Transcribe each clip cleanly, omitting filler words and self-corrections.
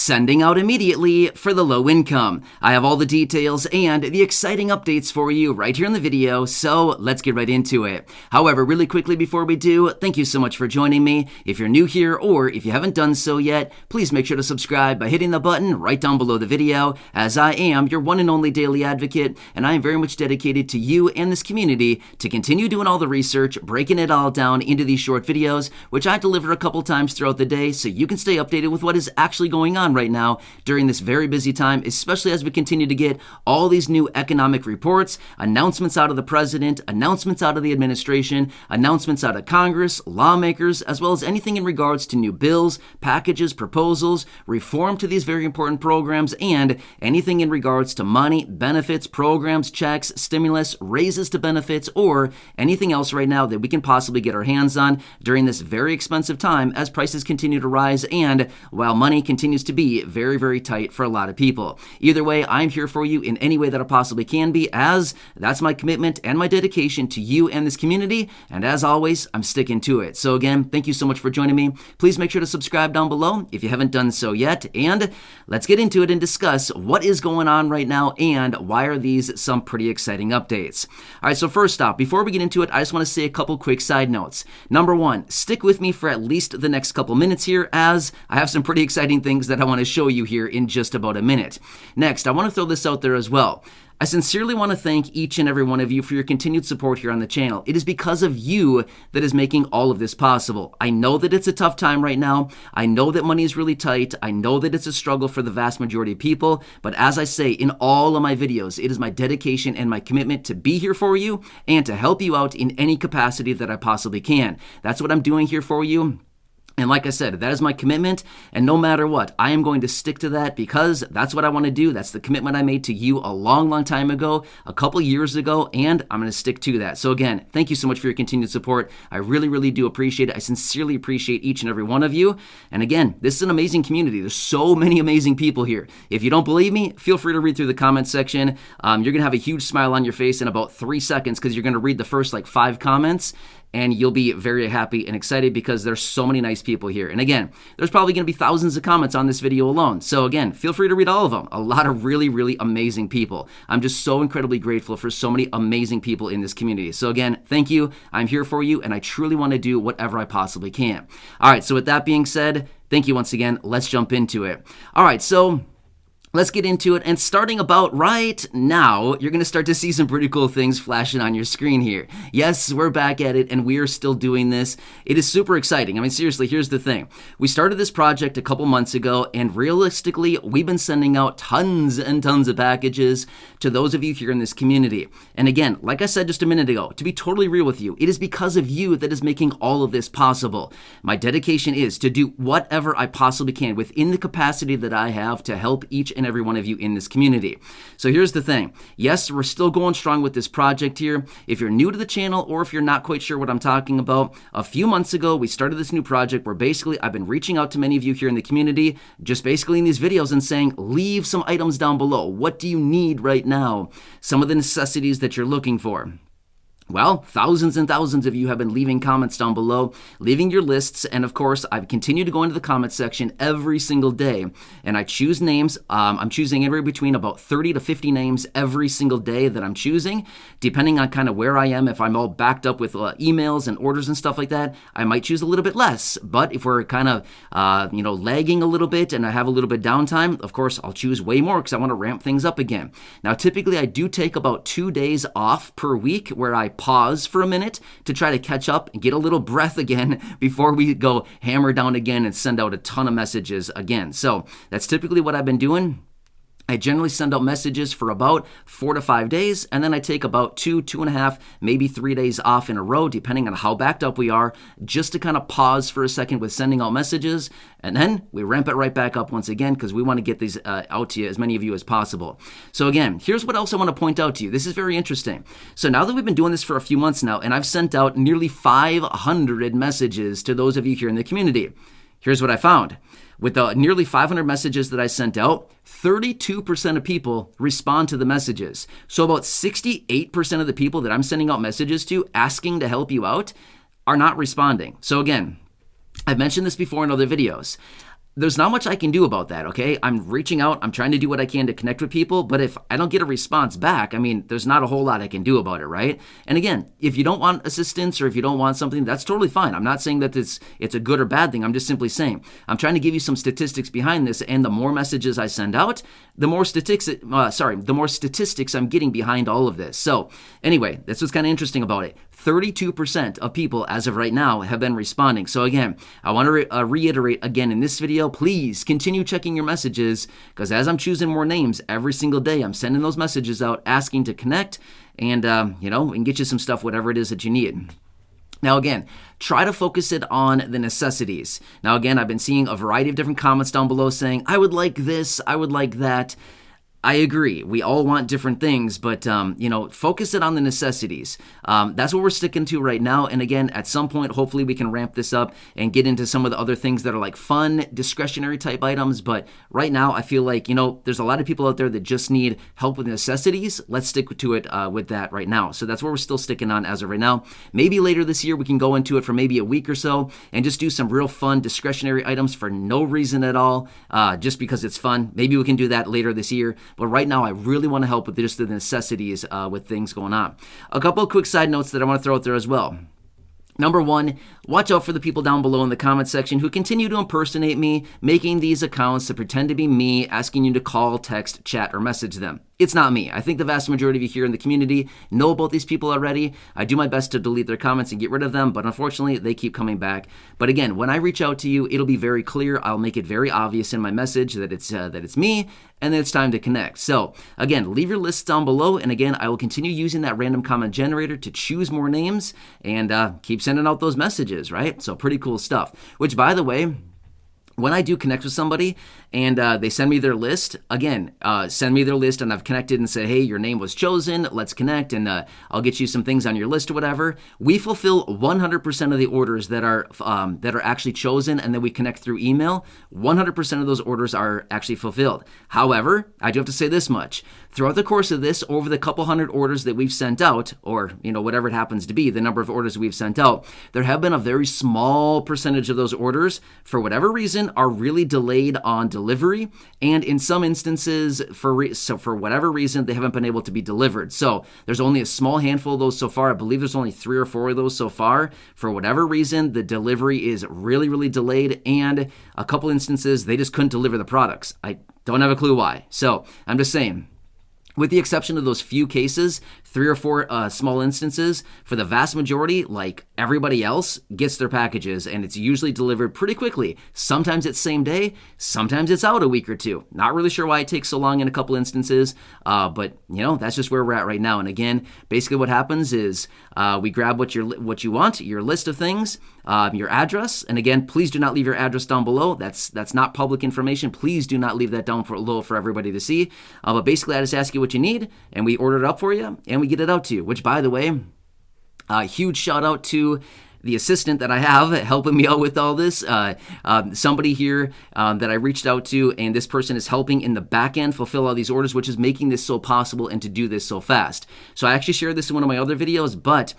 sending out immediately for the low income. I have all the details and the exciting updates for you right here in the video, so let's get right into it. However, really quickly before we do, thank you so much for joining me. If you're new here or if you haven't done so yet, please make sure to subscribe by hitting the button right down below the video, as I am your one and only daily advocate, and I am very much dedicated to you and this community to continue doing all the research, breaking it all down into these short videos, which I deliver a couple times throughout the day so you can stay updated with what is actually going on right now during this very busy time, especially as we continue to get all these new economic reports, announcements out of the president, announcements out of the administration, announcements out of Congress, lawmakers, as well as anything in regards to new bills, packages, proposals, reform to these very important programs, and anything in regards to money, benefits, programs, checks, stimulus, raises to benefits, or anything else right now that we can possibly get our hands on during this very expensive time as prices continue to rise and while money continues to be very, very tight for a lot of people. Either way, I'm here for you in any way that I possibly can be, as that's my commitment and my dedication to you and this community, and as always, I'm sticking to it. So again, thank you so much for joining me. Please make sure to subscribe down below if you haven't done so yet, and let's get into it and discuss what is going on right now and why are these some pretty exciting updates. All right, so first off, before we get into it, I just want to say a couple quick side notes. Number one, stick with me for at least the next couple minutes here, as I have some pretty exciting things that I want to show you here in just about a minute. Next, I want to throw this out there as well. I sincerely want to thank each and every one of you for your continued support here on the channel. It is because of you that is making all of this possible. I know that it's a tough time right now. I know that money is really tight. I know that it's a struggle for the vast majority of people. But as I say in all of my videos, it is my dedication and my commitment to be here for you and to help you out in any capacity that I possibly can. That's what I'm doing here for you. And like I said, that is my commitment, and no matter what, I am going to stick to that because that's what I want to do. That's the commitment I made to you a long, long time ago, a couple years ago, and I'm going to stick to that. So again, thank you so much for your continued support. I really, really do appreciate it. I sincerely appreciate each and every one of you. And again, this is an amazing community. There's so many amazing people here. If you don't believe me, feel free to read through the comments section. You're going to have a huge smile on your face in about 3 seconds because you're going to read the first like 5 comments. And you'll be very happy and excited because there's so many nice people here. And again, there's probably going to be thousands of comments on this video alone. So again, feel free to read all of them. A lot of really, really amazing people. I'm just so incredibly grateful for so many amazing people in this community. So again, thank you. I'm here for you, and I truly want to do whatever I possibly can. All right, so with that being said, thank you once again. Let's jump into it. All right, so let's get into it, and starting about right now, you're going to start to see some pretty cool things flashing on your screen here. Yes, we're back at it, and we are still doing this. It is super exciting. I mean, seriously, here's the thing. We started this project a couple months ago, and realistically, we've been sending out tons and tons of packages to those of you here in this community. And again, like I said just a minute ago, to be totally real with you, it is because of you that is making all of this possible. My dedication is to do whatever I possibly can within the capacity that I have to help each and every one of you in this community. So here's the thing. Yes, we're still going strong with this project here. If you're new to the channel or if you're not quite sure what I'm talking about, a few months ago, we started this new project where basically I've been reaching out to many of you here in the community, just basically in these videos and saying, leave some items down below. What do you need right now? Some of the necessities that you're looking for. Well, thousands and thousands of you have been leaving comments down below, leaving your lists, and of course, I've continued to go into the comment section every single day, and I choose names. I'm choosing anywhere between about 30 to 50 names every single day that I'm choosing, depending on kind of where I am. If I'm all backed up with emails and orders and stuff like that, I might choose a little bit less, but if we're kind of, lagging a little bit and I have a little bit downtime, of course, I'll choose way more because I want to ramp things up again. Now, typically, I do take about 2 days off per week where I pause for a minute to try to catch up and get a little breath again before we go hammer down again and send out a ton of messages again. So that's typically what I've been doing. I generally send out messages for about 4 to 5 days, and then I take about 2.5, maybe 3 days off in a row, depending on how backed up we are, just to kind of pause for a second with sending out messages, and then we ramp it right back up once again because we want to get these out to you, as many of you as possible. So again, here's what else I want to point out to you. This is very interesting. So now that we've been doing this for a few months now, and I've sent out nearly 500 messages to those of you here in the community, here's what I found. With the nearly 500 messages that I sent out, 32% of people respond to the messages. So about 68% of the people that I'm sending out messages to asking to help you out are not responding. So again, I've mentioned this before in other videos. there's not much I can do about that, okay? I'm reaching out, I'm trying to do what I can to connect with people, but if I don't get a response back, I mean, there's not a whole lot I can do about it, right? And again, if you don't want assistance or if you don't want something, that's totally fine. I'm not saying that it's a good or bad thing. I'm just simply saying, I'm trying to give you some statistics behind this, and the more messages I send out, the more statistics I'm getting behind all of this. So anyway, that's what's kind of interesting about it. 32% of people as of right now have been responding. So again, I want to reiterate again in this video, please continue checking your messages, because as I'm choosing more names every single day, I'm sending those messages out asking to connect, and we can get you some stuff, whatever it is that you need. Now again, try to focus it on the necessities. Now again, I've been seeing a variety of different comments down below saying, I would like this, I would like that. I agree. We all want different things, but, focus it on the necessities. That's what we're sticking to right now. And again, at some point, hopefully we can ramp this up and get into some of the other things that are like fun, discretionary type items. But right now, I feel like, there's a lot of people out there that just need help with necessities. Let's stick to it with that right now. So that's what we're still sticking on as of right now. Maybe later this year, we can go into it for maybe a week or so and just do some real fun, discretionary items for no reason at all, just because it's fun. Maybe we can do that later this year. But right now, I really want to help with just the necessities with things going on. A couple of quick side notes that I want to throw out there as well. Number one, watch out for the people down below in the comment section who continue to impersonate me, making these accounts to pretend to be me, asking you to call, text, chat, or message them. It's not me. I think the vast majority of you here in the community know about these people already. I do my best to delete their comments and get rid of them, but unfortunately, they keep coming back. But again, when I reach out to you, it'll be very clear. I'll make it very obvious in my message that it's me, and then it's time to connect. So again, leave your lists down below, and again, I will continue using that random comment generator to choose more names and keep sending out those messages, right? So pretty cool stuff. Which, by the way, when I do connect with somebody and they send me their list, again, send me their list and I've connected and said, hey, your name was chosen, let's connect, and I'll get you some things on your list or whatever. We fulfill 100% of the orders that are actually chosen, and then we connect through email. 100% of those orders are actually fulfilled. However, I do have to say this much. Throughout the course of this, over the couple hundred orders that we've sent out, or whatever it happens to be, the number of orders we've sent out, there have been a very small percentage of those orders, for whatever reason, are really delayed on delivery, and in some instances, for whatever reason, they haven't been able to be delivered. So there's only a small handful of those so far. I believe there's only 3 or 4 of those so far. For whatever reason, the delivery is really, really delayed, and a couple instances, they just couldn't deliver the products. I don't have a clue why. So I'm just saying, with the exception of those few cases, 3 or 4 small instances, for the vast majority, like everybody else, gets their packages, and it's usually delivered pretty quickly. Sometimes it's same day, sometimes it's out a week or two. Not really sure why it takes so long in a couple instances, but that's just where we're at right now. And again, basically what happens is we grab what you want, your list of things, your address, and again, please do not leave your address down below. That's not public information. Please do not leave that down below for everybody to see. But basically, I just ask you what you need, and we order it up for you, and we get it out to you. Which, by the way, huge shout out to the assistant that I have helping me out with all this, somebody here that I reached out to, and this person is helping in the back end fulfill all these orders, which is making this so possible and to do this so fast. So I actually shared this in one of my other videos, but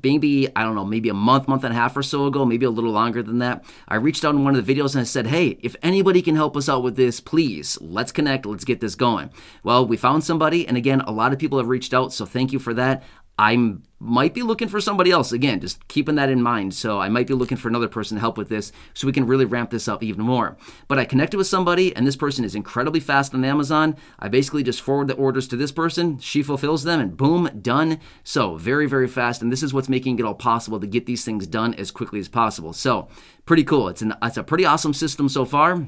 maybe a month and a half or so ago, maybe a little longer than that, I reached out in one of the videos and I said, hey, if anybody can help us out with this, please, let's connect, let's get this going. Well, we found somebody, and again, a lot of people have reached out, so thank you for that. I might be looking for somebody else. Again, just keeping that in mind. So I might be looking for another person to help with this so we can really ramp this up even more. But I connected with somebody, and this person is incredibly fast on Amazon. I basically just forward the orders to this person. She fulfills them, and boom, done. So very, very fast. And this is what's making it all possible to get these things done as quickly as possible. So pretty cool. It's a pretty awesome system so far.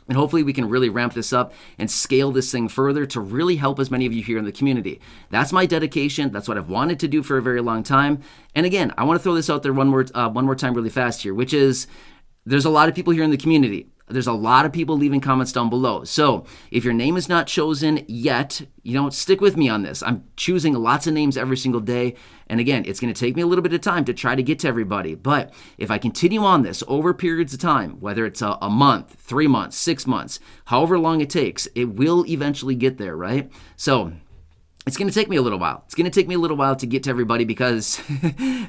And hopefully we can really ramp this up and scale this thing further to really help as many of you here in the community. That's my dedication. That's what I've wanted to do for a very long time. And again, I want to throw this out there one more time really fast here, which is there's a lot of people here in the community. There's a lot of people leaving comments down below. So if your name is not chosen yet, stick with me on this. I'm choosing lots of names every single day. And again, it's going to take me a little bit of time to try to get to everybody. But if I continue on this over periods of time, whether it's a month, 3 months, 6 months, however long it takes, it will eventually get there, right? So it's going to take me a little while. It's going to take me a little while to get to everybody because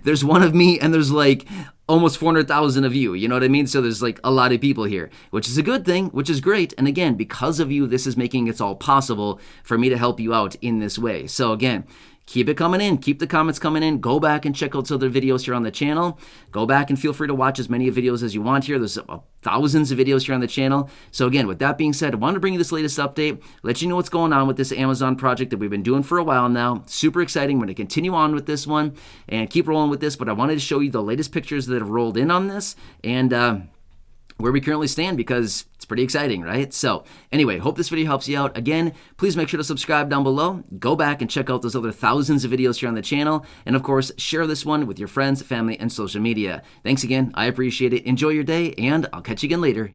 there's one of me and there's like almost 400,000 of you. You know what I mean? So there's like a lot of people here, which is a good thing, which is great. And again, because of you, this is making it all possible for me to help you out in this way. So again, keep it coming in. Keep the comments coming in. Go back and check out some other videos here on the channel. Go back and feel free to watch as many videos as you want here. There's thousands of videos here on the channel. So again, with that being said, I wanted to bring you this latest update, let you know what's going on with this Amazon project that we've been doing for a while now. Super exciting. We're going to continue on with this one and keep rolling with this, but I wanted to show you the latest pictures that have rolled in on this and where we currently stand because it's pretty exciting, right? So anyway, hope this video helps you out. Again, please make sure to subscribe down below. Go back and check out those other thousands of videos here on the channel. And of course, share this one with your friends, family, and social media. Thanks again. I appreciate it. Enjoy your day, and I'll catch you again later.